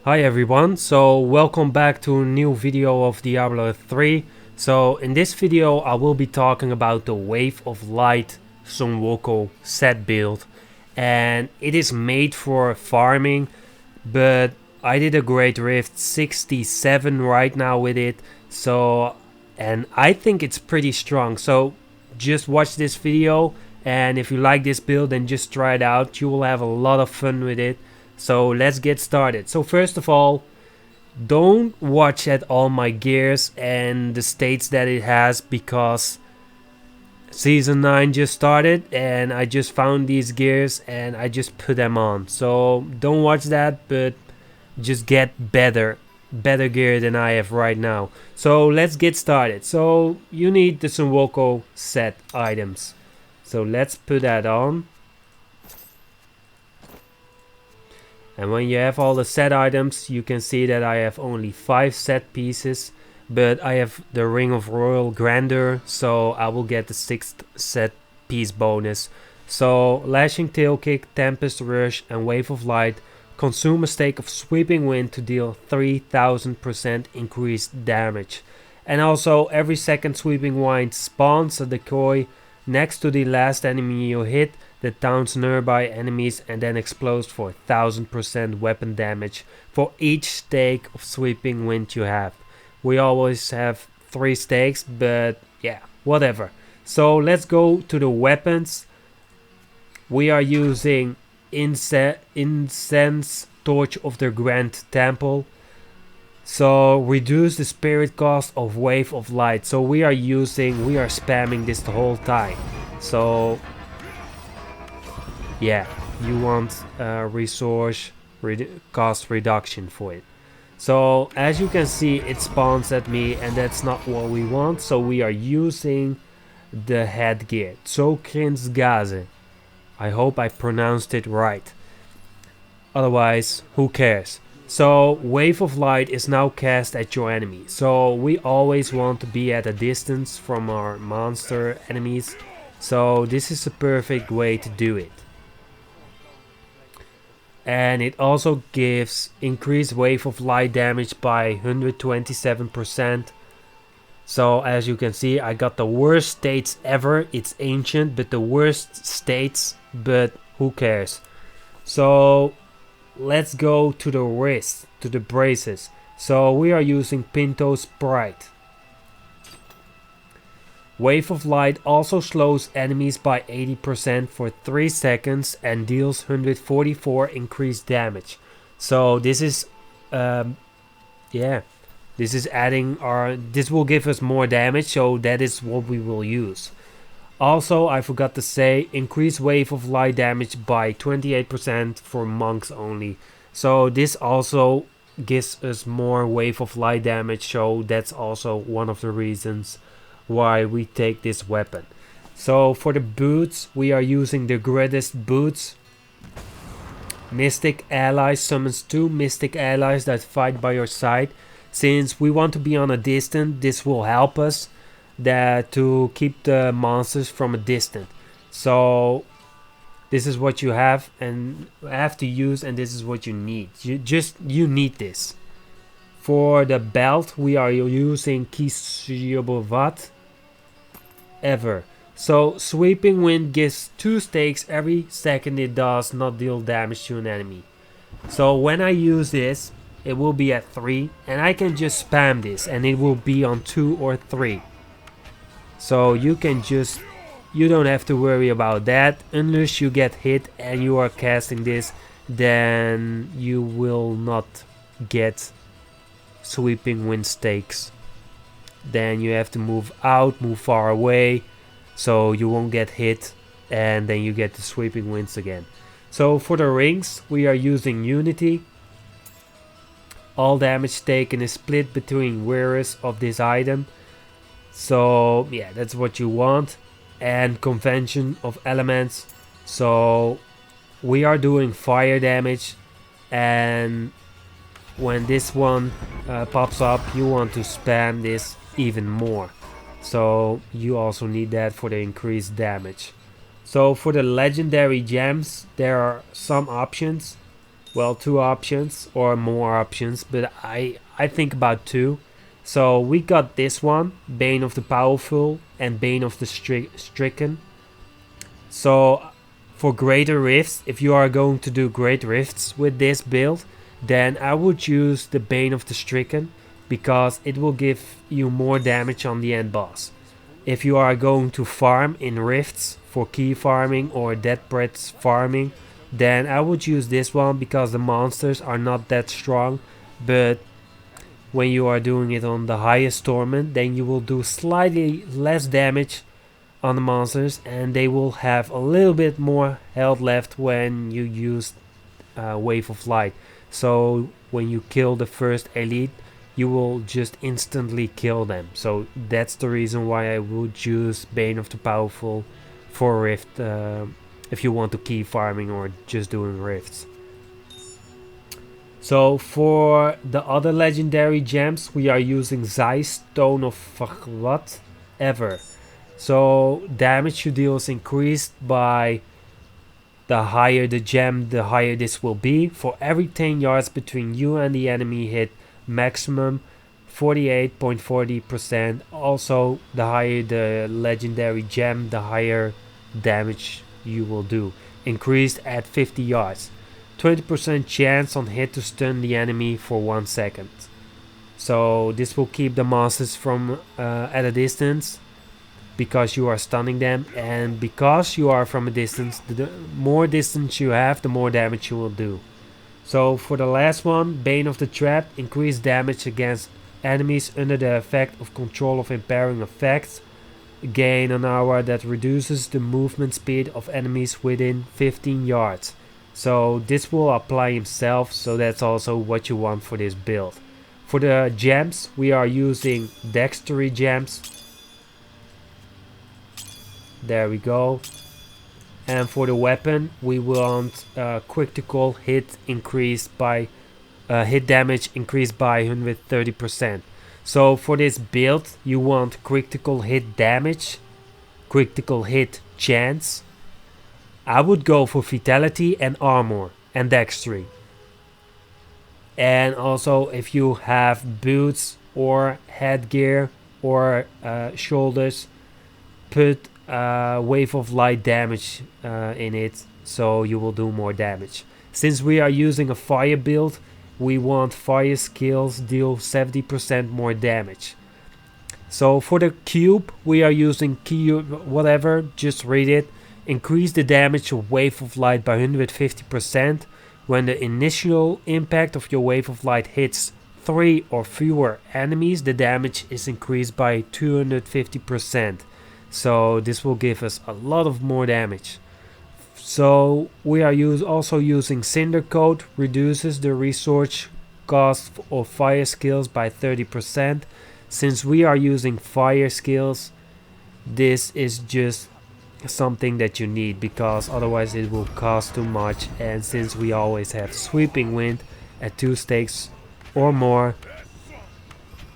Hi everyone, so welcome back to a new video of Diablo 3. So in this video I will be talking about the Wave of Light Sunwuko set build, and it is made for farming, but I did a Great Rift 67 right now with it, and I think it's pretty strong. So just watch this video, and if you like this build then just try it out. You will have a lot of fun with it. So let's get started. So first of all, don't watch at all my gears and the states that it has, because season 9 just started and I just found these gears and I just put them on. So don't watch that, but just get better gear than I have right now. So let's get started. So you need the Sunwuko set items. So let's put that on. And when you have all the set items, you can see that I have only 5 set pieces, but I have the Ring of Royal Grandeur, so I will get the 6th set piece bonus. So Lashing Tail Kick, Tempest Rush and Wave of Light consume a stake of Sweeping Wind to deal 3000% increased damage. And also every second Sweeping Wind spawns a decoy next to the last enemy you hit that taunts nearby enemies and then explodes for 1000% weapon damage for each stake of Sweeping Wind you have. We always have 3 stakes, but yeah, whatever. So let's go to the weapons. We are using Incense Torch of the Grand Temple. So reduce the spirit cost of Wave of Light. So we are spamming this the whole time. So yeah, you want resource cost reduction for it. So as you can see, it spawns at me and that's not what we want. So we are using the headgear Gaze. I hope I pronounced it right. Otherwise, who cares? So Wave of Light is now cast at your enemy. So we always want to be at a distance from our monster enemies. So this is a perfect way to do it. And it also gives increased Wave of Light damage by 127%. So as you can see, I got the worst states ever. It's ancient, but the worst states, but who cares? So let's go to the wrist, to the braces. So we are using Pinto's Pride. Wave of Light also slows enemies by 80% for 3 seconds and deals 144 increased damage. So this is this is adding this will give us more damage, so that is what we will use. Also, I forgot to say, increase Wave of Light damage by 28% for monks only. So this also gives us more Wave of Light damage, so that's also one of the reasons why we take this weapon. So for the boots, we are using the greatest boots. Mystic Allies summons 2 Mystic Allies that fight by your side. Since we want to be on a distance, this will help us to keep the monsters from a distance. So this is what you have to use, and this is what you need. You need this. For the belt, we are using Kishiyobovat Ever. So Sweeping Wind gives 2 stakes every second it does not deal damage to an enemy. So when I use this, it will be at 3, and I can just spam this and it will be on 2 or 3. So you don't have to worry about that. Unless you get hit and you are casting this, then you will not get Sweeping Wind stakes. Then you have to move far away, so you won't get hit, and then you get the Sweeping Winds again. So for the rings, we are using Unity. All damage taken is split between wearers of this item. So yeah, that's what you want. And Convention of Elements. So we are doing fire damage, and when this one pops up, you want to spam this even more. So you also need that for the increased damage. So for the legendary gems, there are some options. well, two options or more options, but I think about two. So we got this one, Bane of the Powerful and Bane of the Stricken. So for greater rifts, if you are going to do great rifts with this build, then I would use the Bane of the Stricken, because it will give you more damage on the end boss. If you are going to farm in rifts for key farming or dead breaths farming, then I would use this one, because the monsters are not that strong, but when you are doing it on the highest torment, then you will do slightly less damage on the monsters, and they will have a little bit more health left when you use Wave of Light. So when you kill the first elite, you will just instantly kill them. So that's the reason why I would use Bane of the Powerful for Rift, if you want to keep farming or just doing rifts. So for the other legendary gems, we are using Zeiss Stone of whatever. So damage you deal is increased by the higher the gem, the higher this will be. For every 10 yards between you and the enemy hit maximum 48.40%. Also, the higher the legendary gem, the higher damage you will do. Increased at 50 yards. 20% chance on hit to stun the enemy for 1 second. So this will keep the monsters from at a distance, because you are stunning them, and because you are from a distance, the more distance you have, the more damage you will do. So for the last one, Bane of the Trap, increased damage against enemies under the effect of control of impairing effects. Gain an aura that reduces the movement speed of enemies within 15 yards. So this will apply himself, so that's also what you want for this build. For the gems, we are using Dexterity gems. There we go. And for the weapon, we want critical hit increased by hit damage increased by 130%. So for this build, you want critical hit damage, critical hit chance. I would go for vitality and armor and dexterity. And also, if you have boots or headgear or shoulders, put Wave of Light damage in it, so you will do more damage. Since we are using a fire build, we want fire skills deal 70% more damage. So for the cube, we are using cube whatever, just read it. Increase the damage of Wave of Light by 150%. When the initial impact of your Wave of Light hits 3 or fewer enemies, the damage is increased by 250%. So this will give us a lot of more damage. So we are also using Cinder Coat, reduces the resource cost of fire skills by 30%. Since we are using fire skills, this is just something that you need, because otherwise it will cost too much. And since we always have Sweeping Wind at 2 stakes or more,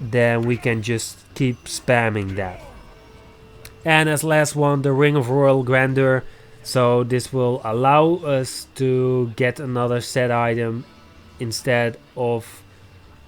then we can just keep spamming that. And as last one, the Ring of Royal Grandeur. So this will allow us to get another set item instead of,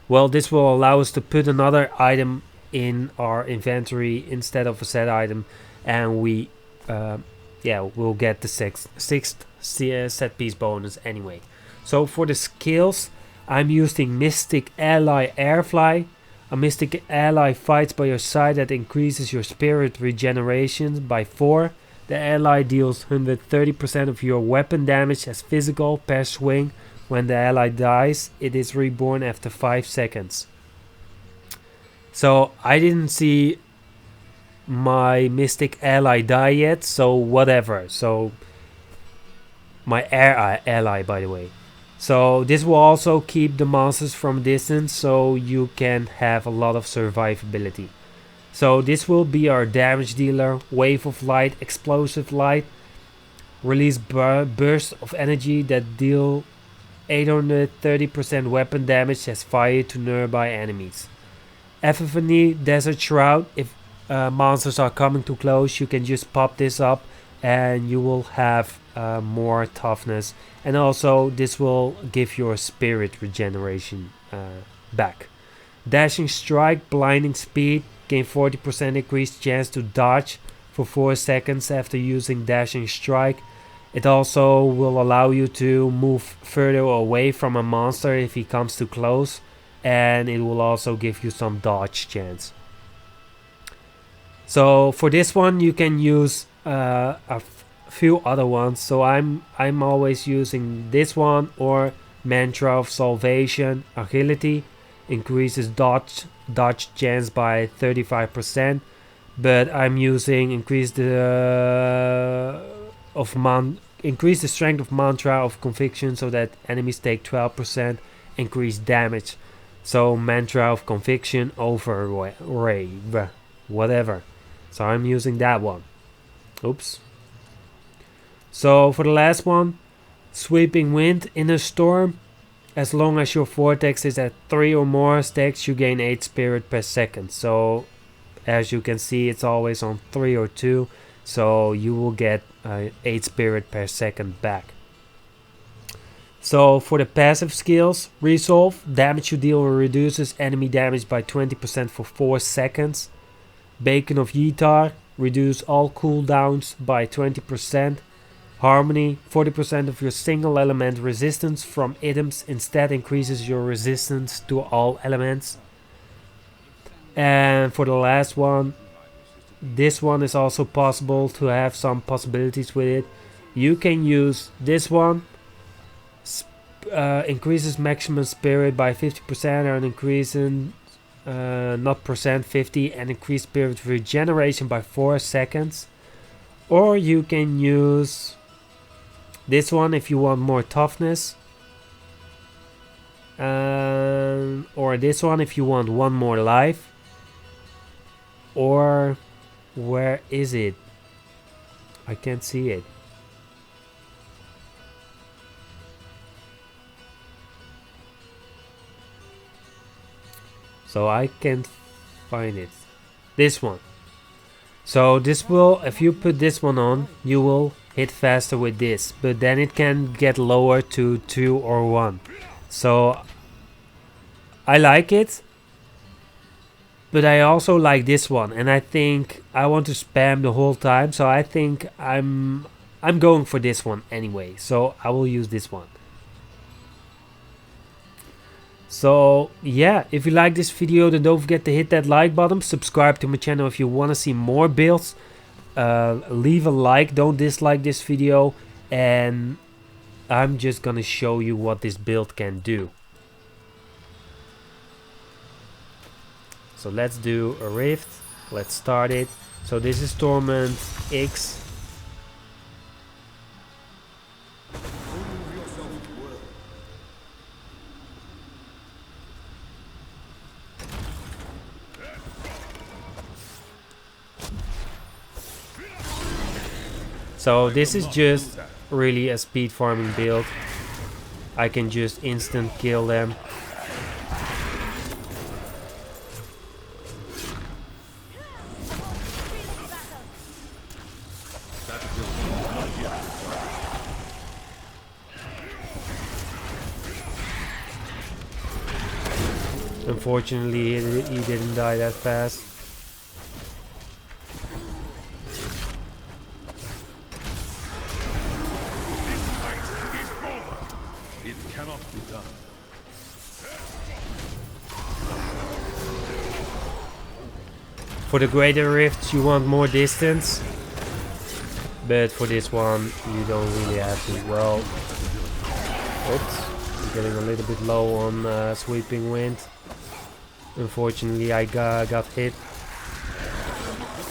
well, this will allow us to put another item in our inventory instead of a set item, and we we'll get the sixth set piece bonus anyway. So for the skills, I'm using Mystic Ally Airfly. A Mystic Ally fights by your side that increases your spirit regeneration by 4. The ally deals 130% of your weapon damage as physical per swing. When the ally dies, it is reborn after 5 seconds. So I didn't see my Mystic Ally die yet, so whatever. So my air ally, by the way. So this will also keep the monsters from distance, so you can have a lot of survivability. So this will be our damage dealer. Wave of Light, Explosive Light, release bursts of energy that deal 830% weapon damage as fire to nearby enemies. Epiphany, Desert Shroud. If monsters are coming too close, you can just pop this up and you will have more toughness, and also this will give your spirit regeneration back. Dashing strike, blinding speed, gain 40% increased chance to dodge for 4 seconds after using dashing strike. It also will allow you to move further away from a monster if he comes too close, and it will also give you some dodge chance. So for this one you can use a few other ones. So I'm always using this one, or Mantra of Salvation. Agility increases dodge chance by 35%, but I'm using increase the strength of Mantra of Conviction so that enemies take 12% increased damage. So Mantra of Conviction, Overawe, whatever. So I'm using that one. Oops. So for the last one, Sweeping Wind. In a storm, as long as your vortex is at 3 or more stacks, you gain 8 spirit per second. So as you can see, it's always on 3 or 2, so you will get 8 spirit per second back. So for the passive skills, Resolve. Damage you deal reduces enemy damage by 20% for 4 seconds. Beacon of Ytar. Reduce all cooldowns by 20%. Harmony. 40% of your single element resistance from items instead increases your resistance to all elements. And for the last one, this one is also possible to have some possibilities with it. You can use this one. Increases maximum spirit by 50% and increasing not percent 50, and increase spirit regeneration by 4 seconds. Or you can use this one if you want more toughness, or this one if you want 1 more life. Or where is it? I can't see it. So I can't find it. This one. So this will, if you put this one on, you will hit faster with this, but then it can get lower to 2 or 1. So I like it, but I also like this one, and I think I want to spam the whole time, so I think I'm going for this one anyway, so I will use this one. So yeah, if you like this video, then don't forget to hit that like button, subscribe to my channel if you want to see more builds, leave a like, don't dislike this video, and I'm just gonna show you what this build can do. So let's do a rift, let's start it. So this is Torment X. So this is just really a speed farming build. I can just instant kill them. Unfortunately, he didn't die that fast. It cannot be done. For the greater rifts you want more distance, but for this one you don't really have to. Well, oops, I'm getting a little bit low on Sweeping Wind. Unfortunately I got hit.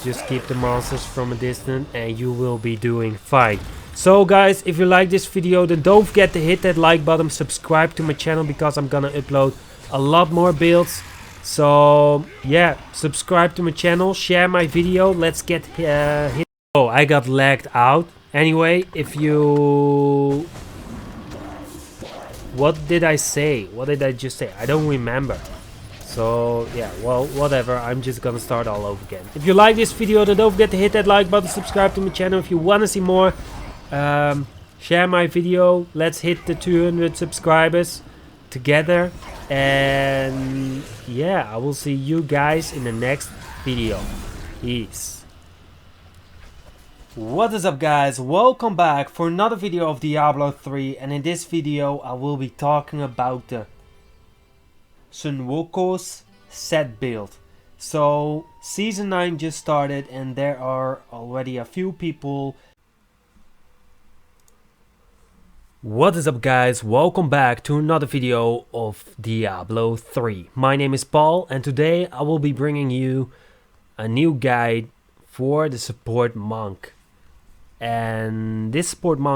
Just keep the monsters from a distance and you will be doing fine. So guys, if you like this video, then don't forget to hit that like button, subscribe to my channel because I'm gonna upload a lot more builds. So yeah, subscribe to my channel, share my video, let's get hit. Oh, I got lagged out. Anyway, if you... What did I say? What did I just say? I don't remember. So yeah, well, whatever, I'm just gonna start all over again. If you like this video, then don't forget to hit that like button, subscribe to my channel if you wanna see more. share my video. Let's hit the 200 subscribers together. And yeah, I will see you guys in the next video. Peace. What is up, guys? Welcome back for another video of Diablo 3, and in this video I will be talking about the Sunwuko's set build. So season 9 just started and there are already a few people. What is up, guys? Welcome back to another video of Diablo 3. My name is Paul and today I will be bringing you a new guide for the support monk. And this support monk